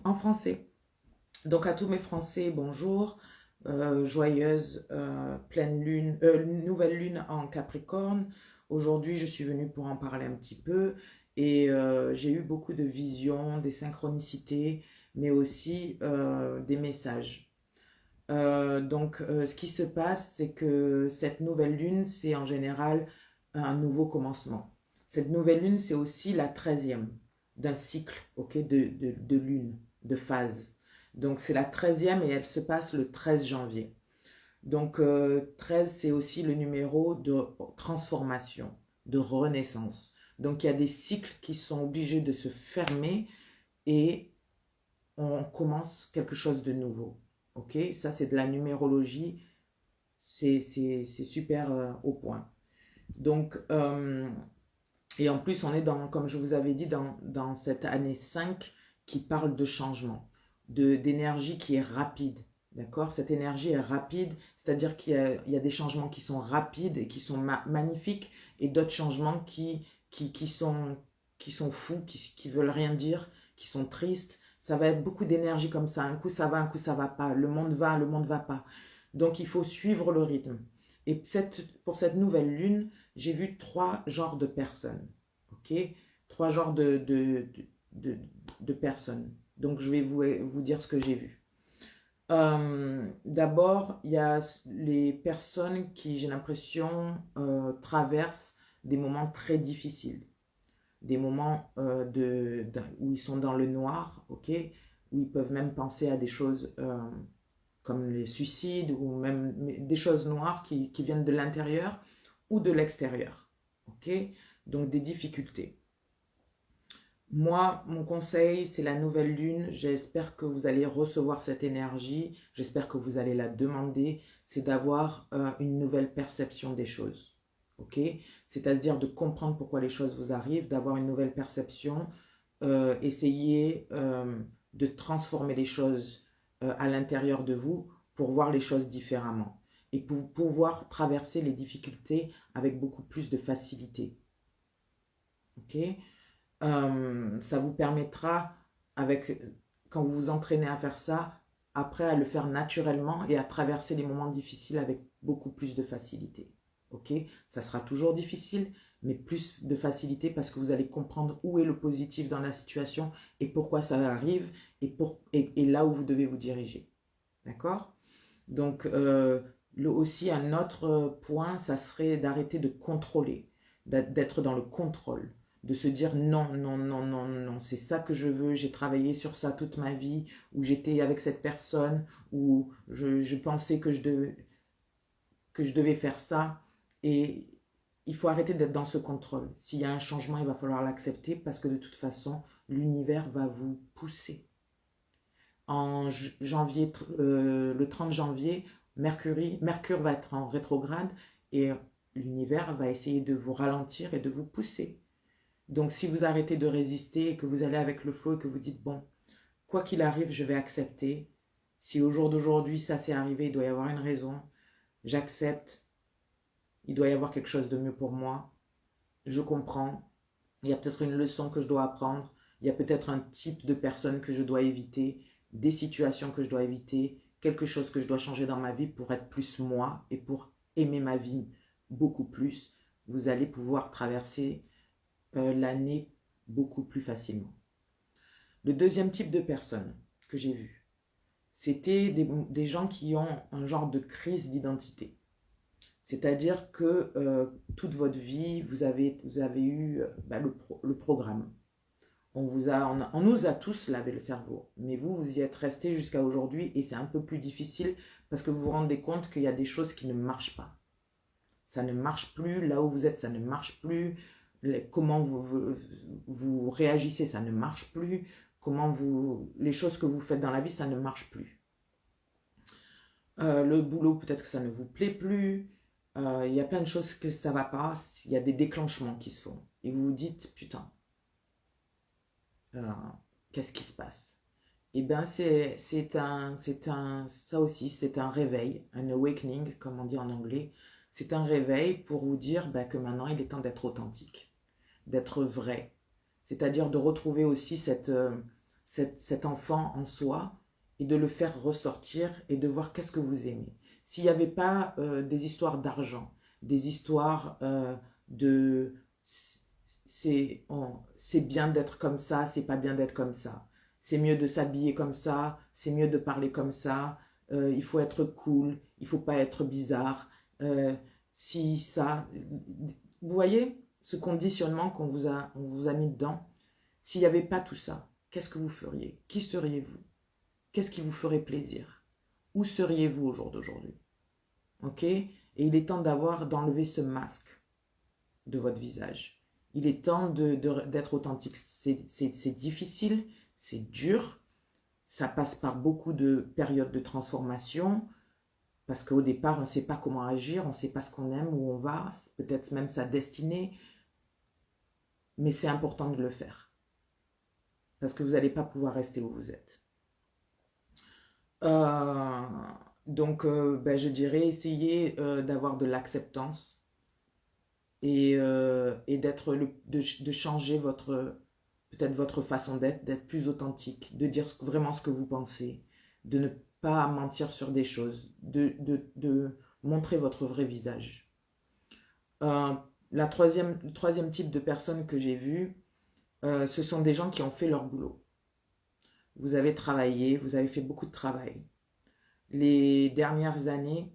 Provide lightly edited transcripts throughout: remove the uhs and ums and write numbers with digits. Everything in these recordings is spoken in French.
en français. Donc à tous mes Français, bonjour. Joyeuse pleine lune, nouvelle lune en Capricorne. Aujourd'hui, je suis venue pour en parler un petit peu et j'ai eu beaucoup de visions, des synchronicités, mais aussi des messages. Ce qui se passe, c'est que cette nouvelle lune, c'est en général un nouveau commencement. Cette nouvelle lune, c'est aussi la 13e d'un cycle, ok, de lune, de phase. Donc c'est la 13e et elle se passe le 13 janvier. Donc 13, c'est aussi le numéro de transformation, de renaissance. Donc il y a des cycles qui sont obligés de se fermer et on commence quelque chose de nouveau. Ok, ça c'est de la numérologie, c'est super au point. Donc, et en plus, on est dans, comme je vous avais dit, dans cette année 5 qui parle de changement, d'énergie qui est rapide. D'accord. Cette énergie est rapide, c'est-à-dire qu'il y a des changements qui sont rapides et qui sont magnifiques, et d'autres changements qui sont fous, qui veulent rien dire, qui sont tristes. Ça va être beaucoup d'énergie comme ça. Un coup ça va, un coup ça va pas. Le monde va pas. Donc il faut suivre le rythme. Et pour cette nouvelle lune, j'ai vu trois genres de personnes. Ok. Trois genres de, de personnes. Donc je vais vous dire ce que j'ai vu. D'abord, il y a les personnes qui, j'ai l'impression, traversent des moments très difficiles. Des moments où ils sont dans le noir, ok, où ils peuvent même penser à des choses comme les suicides ou même des choses noires qui viennent de l'intérieur ou de l'extérieur, ok, donc des difficultés. Moi, mon conseil, c'est la nouvelle lune. J'espère que vous allez recevoir cette énergie. J'espère que vous allez la demander. C'est d'avoir une nouvelle perception des choses. Ok. C'est-à-dire de comprendre pourquoi les choses vous arrivent, d'avoir une nouvelle perception. Essayez de transformer les choses à l'intérieur de vous pour voir les choses différemment et pour pouvoir traverser les difficultés avec beaucoup plus de facilité. Ok. Ça vous permettra, avec, quand vous vous entraînez à faire ça, après à le faire naturellement et à traverser les moments difficiles avec beaucoup plus de facilité. Ok. Ça sera toujours difficile, mais plus de facilité parce que vous allez comprendre où est le positif dans la situation et pourquoi ça arrive et là où vous devez vous diriger. D'accord. Donc, aussi un autre point, ça serait d'arrêter de contrôler, d'être dans le contrôle, de se dire non, non, non, non, non, c'est ça que je veux, j'ai travaillé sur ça toute ma vie, ou j'étais avec cette personne, ou je pensais que je devais faire ça, et il faut arrêter d'être dans ce contrôle. S'il y a un changement, il va falloir l'accepter parce que de toute façon, l'univers va vous pousser. En janvier, le 30 janvier, Mercure va être en rétrograde et l'univers va essayer de vous ralentir et de vous pousser. Donc si vous arrêtez de résister et que vous allez avec le flot et que vous dites, bon, quoi qu'il arrive, je vais accepter. Si au jour d'aujourd'hui ça s'est arrivé, il doit y avoir une raison. J'accepte. Il doit y avoir quelque chose de mieux pour moi. Je comprends. Il y a peut-être une leçon que je dois apprendre. Il y a peut-être un type de personne que je dois éviter, des situations que je dois éviter, quelque chose que je dois changer dans ma vie pour être plus moi et pour aimer ma vie beaucoup plus. Vous allez pouvoir traverser l'année beaucoup plus facilement. Le deuxième type de personne que j'ai vu, c'était des gens qui ont un genre de crise d'identité. C'est-à-dire que toute votre vie, vous avez eu le programme. On nous a tous lavé le cerveau, mais vous y êtes resté jusqu'à aujourd'hui et c'est un peu plus difficile parce que vous vous rendez compte qu'il y a des choses qui ne marchent pas. Ça ne marche plus, là où vous êtes, ça ne marche plus. Comment vous réagissez, ça ne marche plus. Les choses que vous faites dans la vie, ça ne marche plus. Le boulot, peut-être que ça ne vous plaît plus. Il y a plein de choses que ça va pas. Il y a des déclenchements qui se font. Et vous vous dites, putain, qu'est-ce qui se passe? Eh bien, ça aussi, c'est un réveil, un awakening, comme on dit en anglais. C'est un réveil pour vous dire que maintenant, il est temps d'être authentique, d'être vrai. C'est-à-dire de retrouver aussi cet enfant en soi et de le faire ressortir et de voir qu'est-ce que vous aimez. S'il n'y avait pas des histoires d'argent, des histoires de c'est bien d'être comme ça, c'est pas bien d'être comme ça. C'est mieux de s'habiller comme ça, c'est mieux de parler comme ça, il faut être cool, il faut pas être bizarre. Si ça, vous voyez ce conditionnement on vous a mis dedans. S'il n'y avait pas tout ça, qu'est-ce que vous feriez? Qui seriez-vous? Qu'est-ce qui vous ferait plaisir? Où seriez-vous au jour d'aujourd'hui? Ok? Et il est temps d'enlever ce masque de votre visage. Il est temps d'être authentique. C'est difficile, c'est dur, ça passe par beaucoup de périodes de transformation, parce qu'au départ, on ne sait pas comment agir, on ne sait pas ce qu'on aime, où on va, peut-être même sa destinée, mais c'est important de le faire, parce que vous n'allez pas pouvoir rester où vous êtes. Euh, donc, je dirais, essayez d'avoir de l'acceptance et de changer peut-être votre façon d'être plus authentique, de dire vraiment ce que vous pensez, de ne pas mentir sur des choses, de montrer votre vrai visage. Le troisième type de personnes que j'ai vu, ce sont des gens qui ont fait leur boulot. Vous avez travaillé, vous avez fait beaucoup de travail. Les dernières années,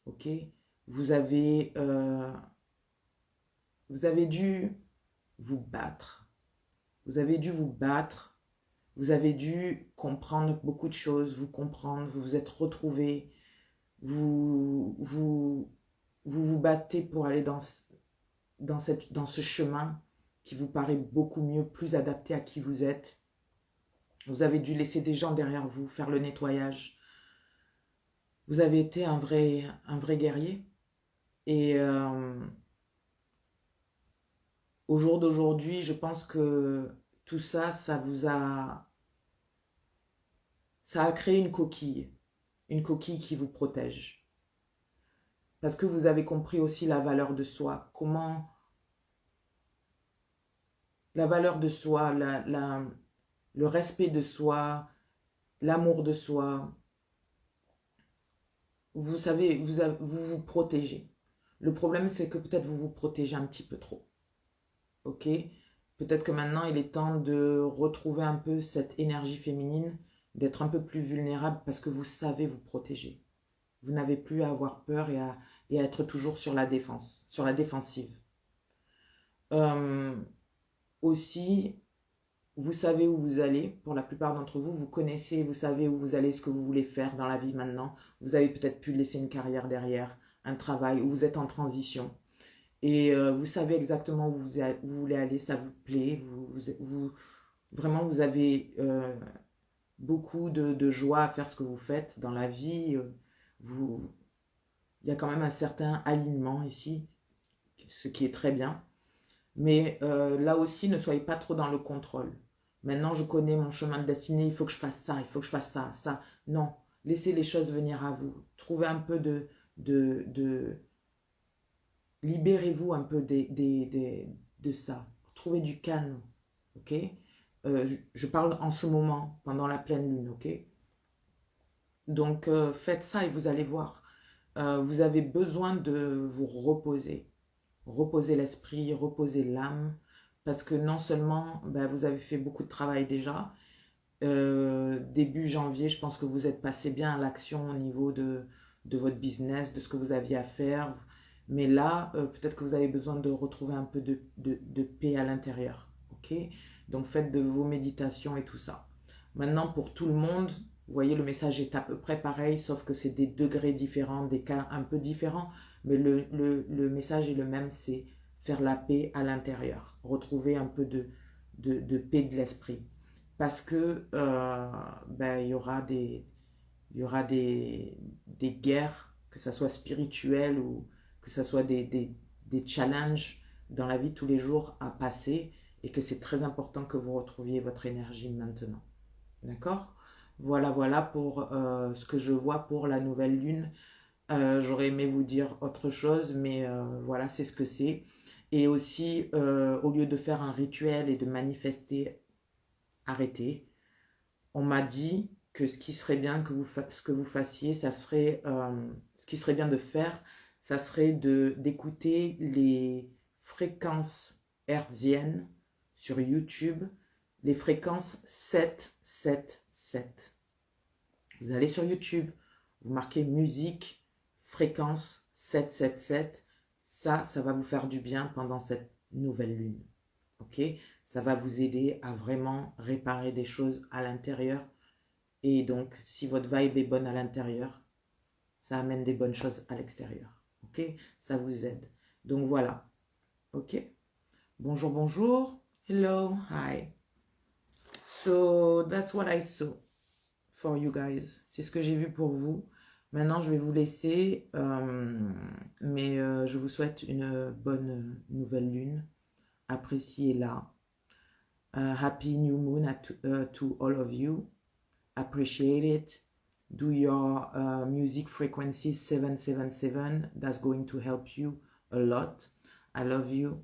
ok, vous avez dû vous battre. Vous avez dû vous battre. Vous avez dû comprendre beaucoup de choses, vous comprendre, vous vous êtes retrouvés. Vous battez pour aller dans ce chemin qui vous paraît beaucoup mieux, plus adapté à qui vous êtes. Vous avez dû laisser des gens derrière vous, faire le nettoyage. Vous avez été un vrai guerrier. Et au jour d'aujourd'hui, je pense que tout ça, ça a créé une coquille qui vous protège. Parce que vous avez compris aussi la valeur de soi, la valeur de soi, le respect de soi, l'amour de soi. Vous savez, vous protégez. Le problème, c'est que peut-être vous vous protégez un petit peu trop. Ok? Peut-être que maintenant, il est temps de retrouver un peu cette énergie féminine, d'être un peu plus vulnérable parce que vous savez vous protéger. Vous n'avez plus à avoir peur et à être toujours sur la défense, sur la défensive. Aussi, vous savez où vous allez. Pour la plupart d'entre vous, vous connaissez, vous savez où vous allez, ce que vous voulez faire dans la vie maintenant. Vous avez peut-être pu laisser une carrière derrière, un travail, où vous êtes en transition. Et vous savez exactement où vous voulez aller, ça vous plaît. Vraiment, vous avez beaucoup de joie à faire ce que vous faites dans la vie. Il y a quand même un certain alignement ici, ce qui est très bien. Mais là aussi, ne soyez pas trop dans le contrôle. Maintenant, je connais mon chemin de destinée, il faut que je fasse ça, il faut que je fasse ça, ça. Non, laissez les choses venir à vous. Trouvez un peu libérez-vous un peu de ça. Trouvez du calme, ok? Je parle en ce moment, pendant la pleine lune, ok? Donc, faites ça et vous allez voir. Vous avez besoin de vous reposer. Reposer l'esprit, reposer l'âme. Parce que non seulement vous avez fait beaucoup de travail déjà. Début janvier, je pense que vous êtes passé bien à l'action au niveau de votre business, de ce que vous aviez à faire. Mais là, peut-être que vous avez besoin de retrouver un peu de paix à l'intérieur. Ok? Donc faites de vos méditations et tout ça. Maintenant, pour tout le monde, vous voyez, le message est à peu près pareil, sauf que c'est des degrés différents, des cas un peu différents. Mais le message est le même, c'est faire la paix à l'intérieur. Retrouver un peu de paix de l'esprit. Parce que il y aura des guerres, que ce soit spirituelles ou que ce soit des challenges dans la vie de tous les jours à passer et que c'est très important que vous retrouviez votre énergie maintenant. D'accord? Voilà pour ce que je vois pour la nouvelle lune. J'aurais aimé vous dire autre chose, mais voilà, c'est ce que c'est. Et aussi, au lieu de faire un rituel et de manifester, arrêtez. on m'a dit que ce qui serait bien ce que vous fassiez, ça serait, ce qui serait bien de faire, ça serait d'écouter les fréquences hertziennes sur YouTube, les fréquences 777. Vous allez sur YouTube, vous marquez musique, fréquence 777. Ça va vous faire du bien pendant cette nouvelle lune. Ok? Ça va vous aider à vraiment réparer des choses à l'intérieur. Et donc, si votre vibe est bonne à l'intérieur, ça amène des bonnes choses à l'extérieur. Ok? Ça vous aide. Donc voilà. Ok? Bonjour, bonjour. Hello, hi. So, that's what I saw for you guys. C'est ce que j'ai vu pour vous. Maintenant, je vais vous laisser, mais je vous souhaite une bonne nouvelle lune. Appréciez-la. Happy new moon to all of you. Appreciate it. Do your music frequency 777. That's going to help you a lot. I love you.